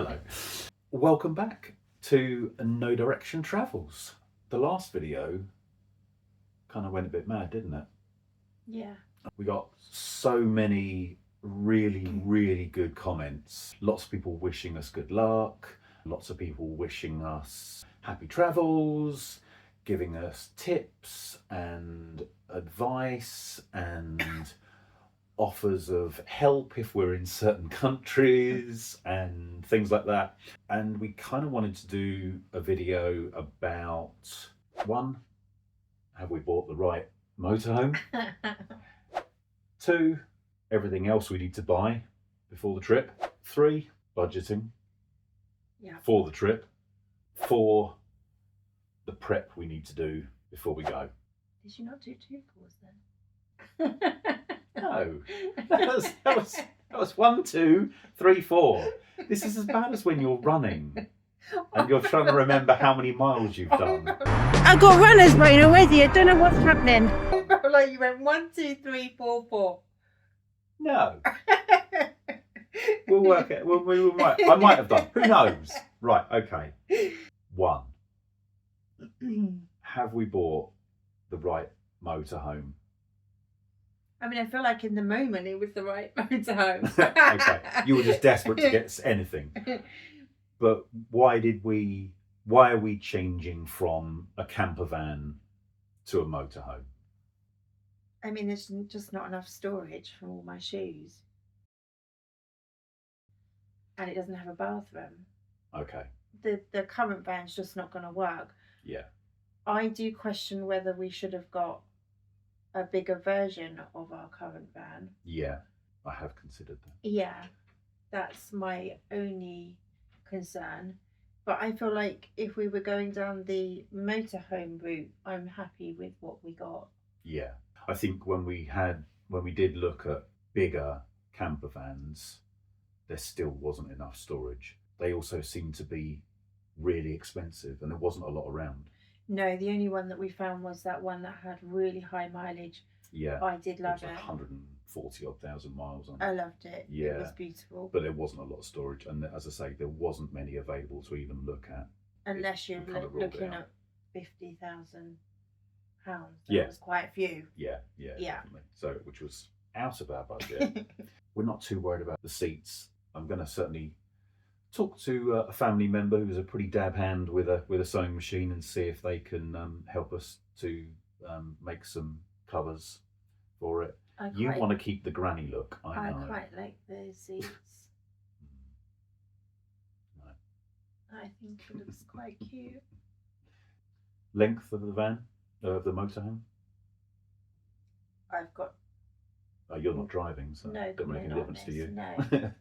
Hello. Welcome back to No Direction Travels. The last video kind of went a bit mad, didn't it? Yeah. We got so many really good comments. Lots of people wishing us good luck. Lots of people wishing us happy travels, giving us tips and advice and offers of help if we're in certain countries and things like that. And we kind of wanted to do a video about, one, have we bought the right motorhome? Two, everything else we need to buy before the trip. Three, budgeting for the trip. Four, the prep we need to do before we go. Did you not do 2 fours then? No, that was 1, 2, 3, 4. This is as bad as when you're running and you're trying to remember how many miles you've done. I got runner's brain already. I don't know what's happening. Like you went 1, 2, 3, 4, 4. No. We'll work it. We might. I might have done. Who knows? Right. Okay. 1. Have we bought the right motorhome? I mean, I feel like in the moment it was the right motorhome. Okay. You were just desperate to get anything. But why are we changing from a camper van to a motorhome? I mean, there's just not enough storage for all my shoes. And it doesn't have a bathroom. Okay. The current van's just not going to work. Yeah. I do question whether we should have got a bigger version of our current van. Yeah, I have considered that. Yeah, that's my only concern. But I feel like if we were going down the motorhome route, I'm happy with what we got. Yeah, I think when we did look at bigger camper vans, there still wasn't enough storage. They also seemed to be really expensive and there wasn't a lot around. No, the only one that we found was that one that had really high mileage. Yeah, I did love it. 140 odd thousand miles on it. I loved it. Yeah, it was beautiful. But there wasn't a lot of storage, and as I say, there wasn't many available to even look at. Unless you're looking at £50,000. That was quite a few. Yeah. Definitely. So, which was out of our budget. We're not too worried about the seats. I'm going to certainly talk to a family member who's a pretty dab hand with a sewing machine and see if they can help us to make some covers for it. You want to keep the granny look, I know. I quite like the seats. No. I think it looks quite cute. Length of the van, of the motorhome? I've got... Oh, you're not driving, so no, it doesn't make any difference to you. No.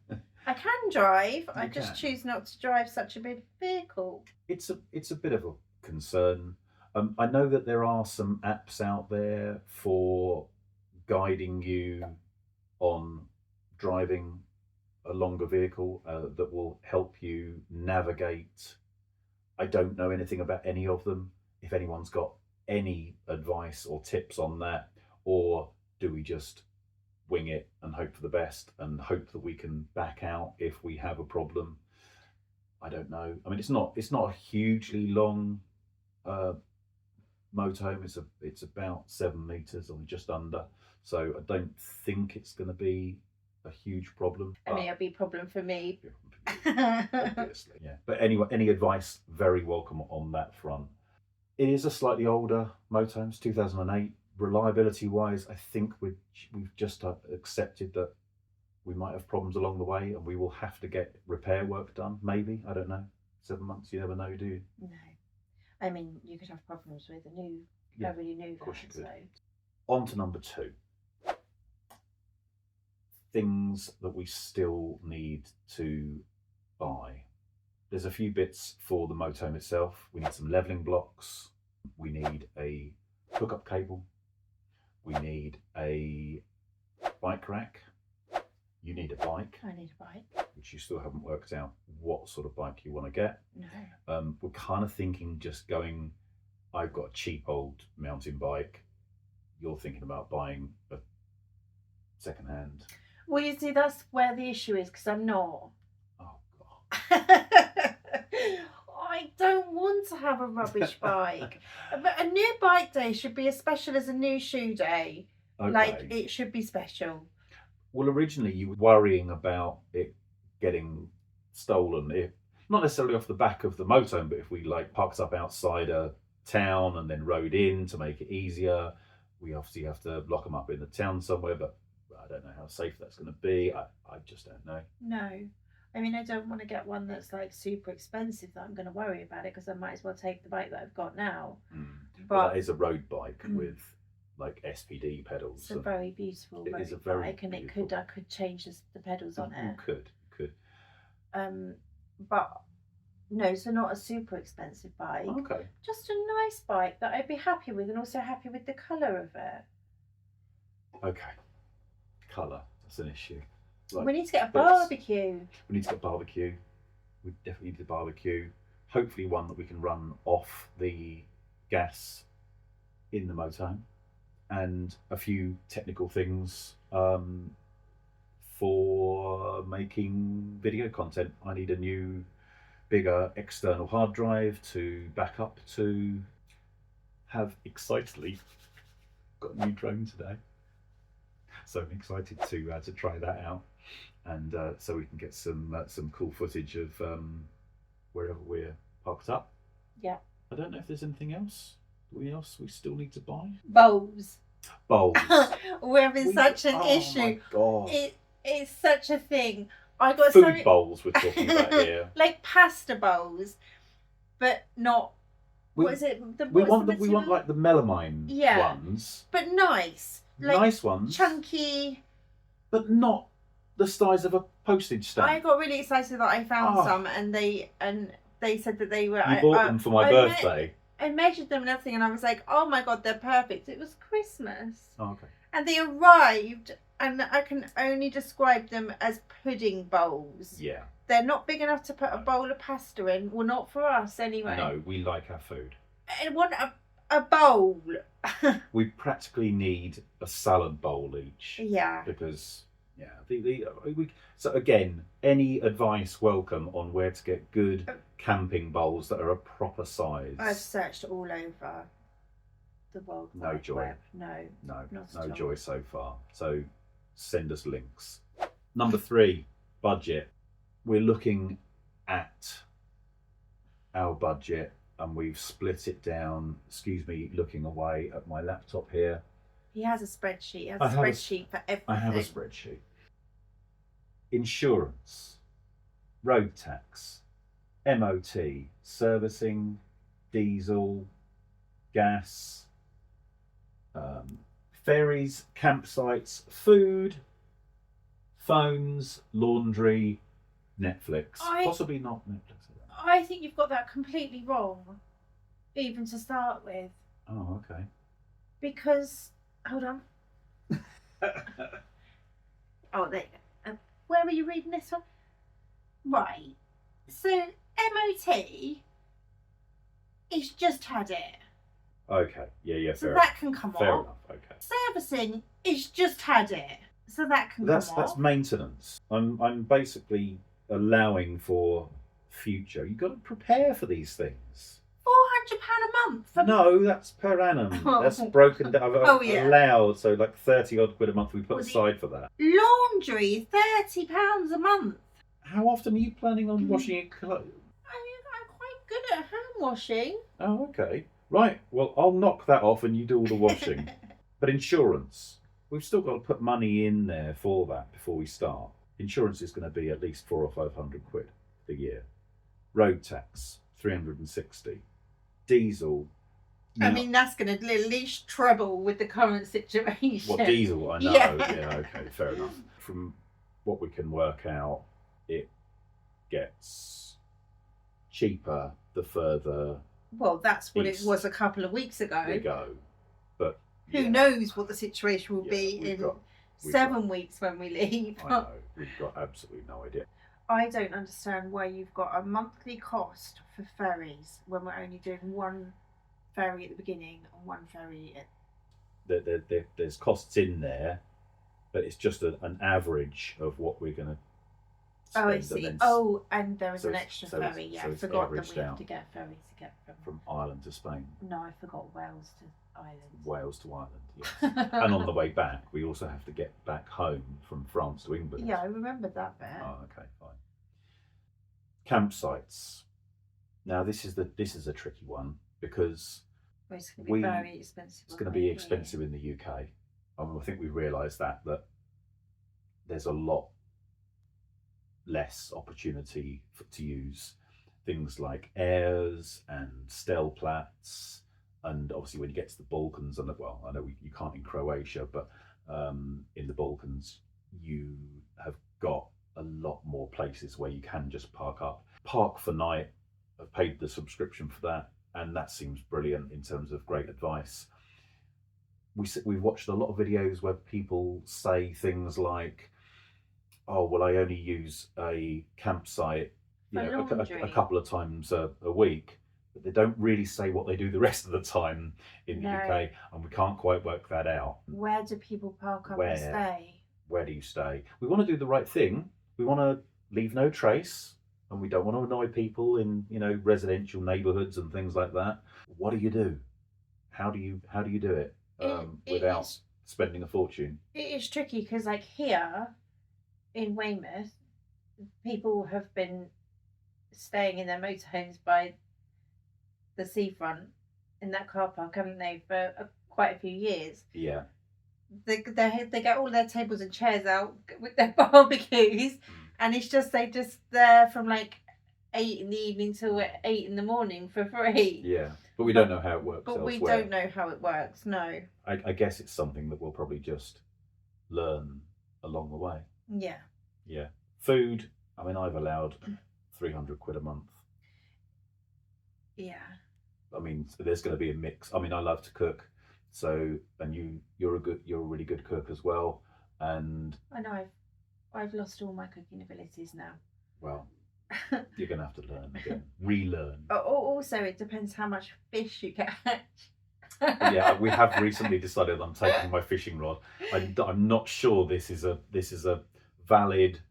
I can drive. I just choose not to drive such a big vehicle. It's a bit of a concern. I know that there are some apps out there for guiding you on driving a longer vehicle that will help you navigate. I don't know anything about any of them. If anyone's got any advice or tips on that, or do we just wing it and hope for the best and hope that we can back out if we have a problem? I don't know. I mean, it's not a hugely long motorhome. It's about 7 meters or just under. So I don't think it's going to be a huge problem. I mean, it'll be a problem for me. Obviously, yeah. But anyway, any advice, very welcome on that front. It is a slightly older motorhome, it's 2008. Reliability-wise, I think we've just accepted that we might have problems along the way and we will have to get repair work done, maybe. I don't know. 7 months, you never know, do you? No. I mean, you could have problems with a really new van. Of course you could. On to number 2. Things that we still need to buy. There's a few bits for the motorhome itself. We need some levelling blocks. We need a hookup cable. We need a bike rack. You need a bike. I need a bike. Which you still haven't worked out what sort of bike you want to get. No. We're kind of thinking just going, I've got a cheap old mountain bike. You're thinking about buying a second hand. Well, you see, that's where the issue is, because I'm not. Oh, God. don't want to have a rubbish bike. But a new bike day should be as special as a new shoe day. Okay. Like, it should be special. Well, originally you were worrying about it getting stolen, if not necessarily off the back of the motorhome, but if we like parked up outside a town and then rode in to make it easier, we obviously have to lock them up in the town somewhere. But I don't know how safe that's going to be. I just don't know. No. I mean, I don't want to get one that's like super expensive that I'm going to worry about it, because I might as well take the bike that I've got now. But But that is a road bike with like SPD pedals. it's a very beautiful It road is a very bike, and beautiful- I could change the pedals on You it. could. But no, so not a super expensive bike. Okay. Just a nice bike that I'd be happy with, and also happy with the colour of it. Okay. Colour. That's an issue. Like, We need to get a bits. barbecue. We need to get barbecue. We definitely need a barbecue. Hopefully one that we can run off the gas in the motorhome. And a few technical things for making video content. I need a new, bigger external hard drive to back up to. Have excitedly got a new drone today, so I'm excited to try that out, and so we can get some cool footage of wherever we're parked up. Yeah. I don't know if there's anything else. We still need to buy Bowls. bowls. We're having such an oh issue. My God. It's such a thing. I got Food so bowls we're talking about here. like pasta bowls, but not. We, what is it? we what's want the we want material? like the melamine Yeah. ones, but nice, like nice ones, chunky. but not the size of a postage stamp. I got really excited that I found Oh. some, and they said that they were. You bought them for my birthday. I measured them and everything, and I was like, "Oh my God, they're perfect!" It was Christmas, Oh, okay. and they arrived, and I can only describe them as pudding bowls. Yeah. They're not big enough to put a bowl of pasta in. Well, not for us anyway. No, we like our food. I want a bowl. We practically need a salad bowl each. Yeah. Because so again, any advice welcome on where to get good camping bowls that are a proper size. I've searched all over the world. No Wide joy. Web. No. No, Not no at all. joy so far. So send us links. Number 3, budget. We're looking at our budget and we've split it down. Excuse me, looking away at my laptop here. He has a spreadsheet. He has I a have a- spreadsheet for everything. I have a spreadsheet. Insurance, road tax, MOT, servicing, diesel, gas, ferries, campsites, food, phones, laundry, Netflix. Possibly not Netflix. I think you've got that completely wrong, even to start with. Oh, okay. Because, hold on. Oh, there you go. Where were you reading this one? Right. So, MOT, he's just had it. Okay. Yeah. So Fair that can come Fair off. enough. Okay. Servicing, he's just had it. So that can That's come off. maintenance. I'm basically allowing for future. You've got to prepare for these things. £400 a month. For No, that's per annum. Oh. That's broken down. I've Oh, yeah. allowed, so like 30 odd quid a month we put Was it- aside for that. Laundry, £30 a month. How often are you planning on washing your clothes? I'm quite good at hand washing. Oh, okay. Right, well, I'll knock that off and you do all the washing. But insurance, we've still got to put money in there for that before we start. Insurance is going to be at least 400 or 500 quid a year. Road tax, 360. Diesel. I now- mean, that's going to at least treble with the current situation. What diesel? I know. Yeah. Yeah. Okay. Fair enough. From what we can work out, it gets cheaper the further Well, that's what East. it was a couple of weeks ago. we go. But Who yeah, knows what the situation will Yeah, be we've in got- we've 7 weeks when we leave. I know we've got absolutely no idea. I don't understand why you've got a monthly cost for ferries when we're only doing one ferry at the beginning and one ferry at... There's costs in there, but it's just an average of what we're going to Oh, I spend, see. and then Oh, and there was so an it's- extra so it's- ferry. Yeah, so I it's forgot that averaged we have out to get a ferry to get from Ireland to Spain, No, I forgot Wales to Ireland. Wales to Ireland, yes. And on the way back, we also have to get back home from France to England. Yeah, I remember that bit. Oh, okay, fine. Campsites. Now this is a tricky one because Well, it's going to be very expensive. it's going to be expensive in the UK. I think we realised that there's a lot less opportunity to use things like airs and Stellplats, and obviously when you get to the Balkans, and well, I know you can't in Croatia, but in the Balkans you have got a lot more places where you can just park for night. I've paid the subscription for that, and that seems brilliant in terms of great advice. We've watched a lot of videos where people say things like, oh, well, I only use a campsite a couple of times a week, but they don't really say what they do the rest of the time in the UK, and we can't quite work that out. Where do people park up and stay? Where do you stay? We want to do the right thing. We want to leave no trace, and we don't want to annoy people in residential neighbourhoods and things like that. What do you do? How do you do it without spending a fortune? It is tricky because, like, here in Weymouth, people have been staying in their motorhomes by the seafront in that car park, haven't they, for quite a few years? Yeah. They get all their tables and chairs out with their barbecues, and it's just they're just there from like 8 in the evening till 8 in the morning for free. Yeah, but we don't know how it works. But elsewhere. we don't know how it works. No. I guess it's something that we'll probably just learn along the way. Yeah. Yeah. Food. I mean, I've allowed £300 a month. Yeah. I mean, there's going to be a mix. I mean, I love to cook, so and you're a really good cook as well. And I know I've lost all my cooking abilities now. Well, you're going to have to learn again, relearn. Also, it depends how much fish you catch. Yeah, we have recently decided I'm taking my fishing rod. I'm not sure this is a valid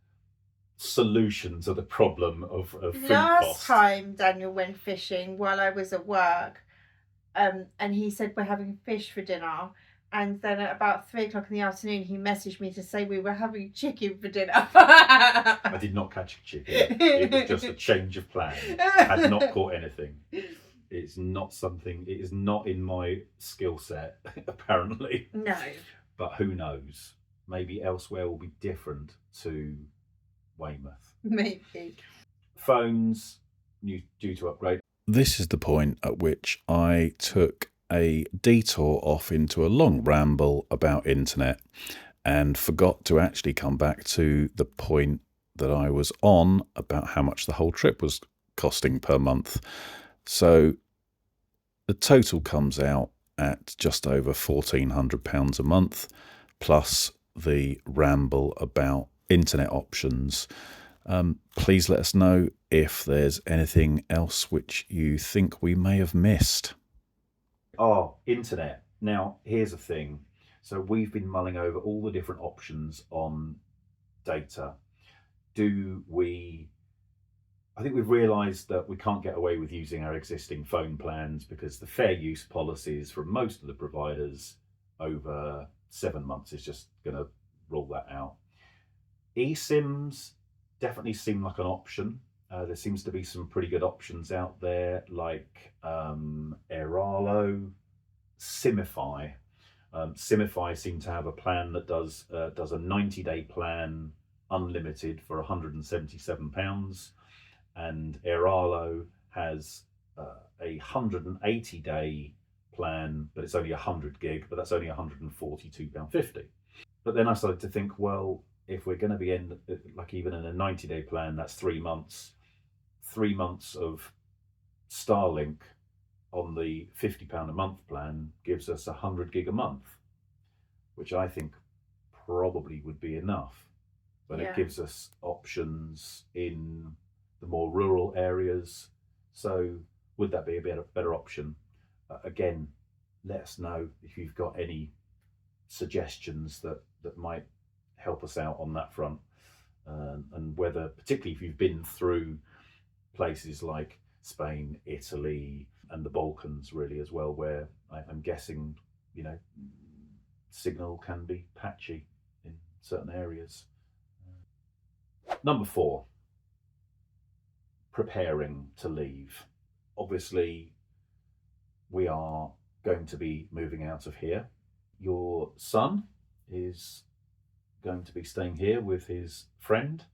solution to the problem of food Last costs. time Daniel went fishing while I was at work, and he said we're having fish for dinner, and then at about 3 o'clock in the afternoon he messaged me to say we were having chicken for dinner. I did not catch a chicken. It was just a change of plan. I had not caught anything. It's not something. It is not in my skill set, apparently. No. But who knows? Maybe elsewhere will be different to Weymouth. Maybe. Phones due to upgrade. This is the point at which I took a detour off into a long ramble about internet and forgot to actually come back to the point that I was on about how much the whole trip was costing per month. So the total comes out at just over £1,400 a month, plus the ramble about internet options. Please let us know if there's anything else which you think we may have missed. Oh, internet. Now, here's the thing. So we've been mulling over all the different options on data. I think we've realised that we can't get away with using our existing phone plans because the fair use policies from most of the providers over 7 months is just going to rule that out. eSIMs definitely seem like an option. There seems to be some pretty good options out there like Airalo, Simify. Simify seem to have a plan that does a 90-day plan unlimited for £177, and Airalo has a 180-day plan, but it's only 100 gig, but that's only £142.50. But then I started to think, well, if we're going to be in, like, even in a 90-day plan, that's 3 months. 3 months of Starlink on the £50 a month plan gives us 100 gig a month, which I think probably would be enough. But it gives us options in the more rural areas. So would that be a better option? Again, let us know if you've got any suggestions that might help us out on that front. and whether, particularly if you've been through places like Spain, Italy, and the Balkans really as well, where I'm guessing, you know, signal can be patchy in certain areas. Number 4, preparing to leave. Obviously, we are going to be moving out of here. Your son is going to be staying here with his friend,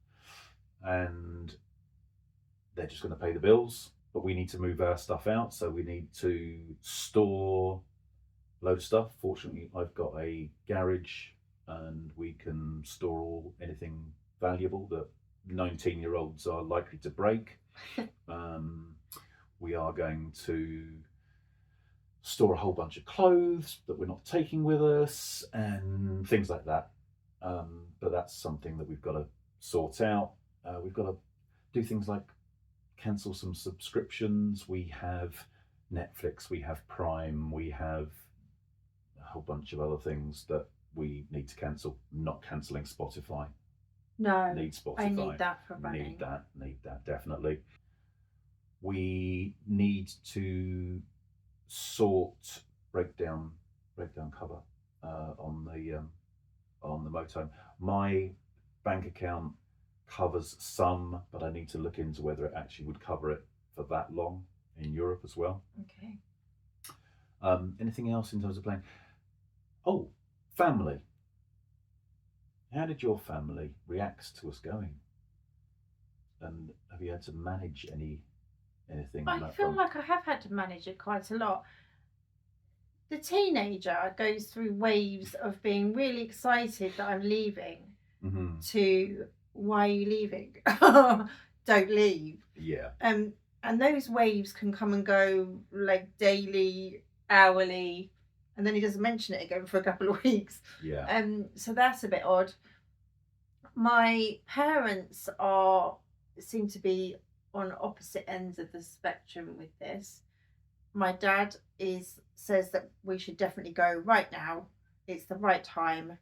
and they're just going to pay the bills, but we need to move our stuff out, so we need to store a load of stuff. Fortunately, I've got a garage and we can store anything valuable that 19-year-olds are likely to break. We are going to store a whole bunch of clothes that we're not taking with us and things like that. But that's something that we've got to sort out. We've got to do things like cancel some subscriptions. We have Netflix, we have Prime, we have a whole bunch of other things that we need to cancel. Not cancelling Spotify. No, Need Spotify. I need that for running. Need that, definitely. We need to break down cover on the motorhome. My bank account covers some, but I need to look into whether it actually would cover it for that long in Europe as well. Okay. Anything else in terms of planning? Oh, family. How did your family react to us going? And have you had to manage anything? I feel like I have had to manage it quite a lot. The teenager goes through waves of being really excited that I'm leaving to, why are you leaving? Don't leave. Yeah. And those waves can come and go like daily, hourly, and then he doesn't mention it again for a couple of weeks. Yeah. So that's a bit odd. My parents seem to be on opposite ends of the spectrum with this. My dad says that we should definitely go right now. It's the right time,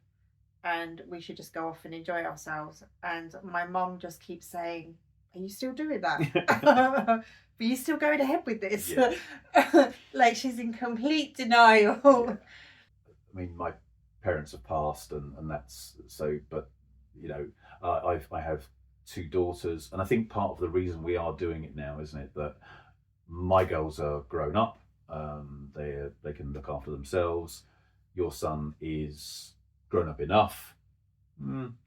and we should just go off and enjoy ourselves. And my mum just keeps saying, "Are you still doing that? Are you still going ahead with this?" Yeah. Like she's in complete denial. Yeah. I mean, my parents have passed, and that's so. But you know, I have 2 daughters, and I think part of the reason we are doing it now, isn't it, that my girls are grown up. They can look after themselves. Your son is grown up enough.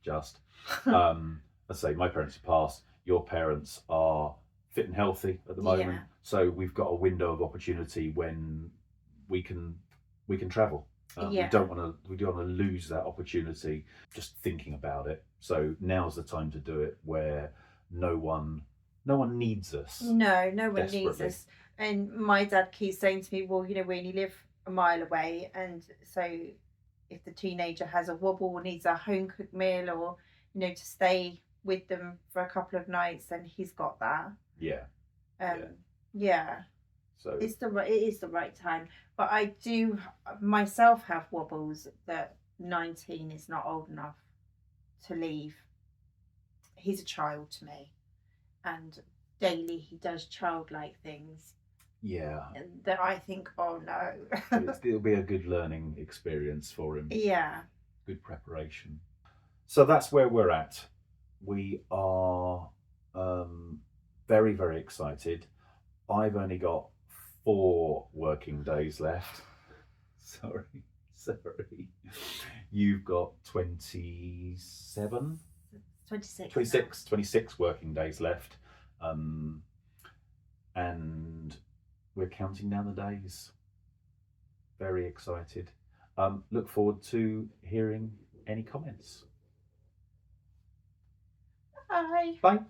Just. Let's say my parents have passed. Your parents are fit and healthy at the moment. Yeah. So we've got a window of opportunity when we can travel. We don't want to lose that opportunity just thinking about it. So now's the time to do it, where no one needs us. No one needs us. And my dad keeps saying to me, well, you know, we only live a mile away, and so if the teenager has a wobble or needs a home cooked meal, or you know, to stay with them for a couple of nights, then he's got that. Yeah. Yeah. So it is the right time. But I do myself have wobbles that 19 is not old enough to leave. He's a child to me, and daily he does childlike things. Yeah. That I think, oh no. It'll be a good learning experience for him. Yeah. Good preparation. So that's where we're at. We are very, very excited. I've only got 4 working days left. Sorry. You've got 27? 26 working days left. And we're counting down the days. Very excited. Look forward to hearing any comments. Bye. Bye.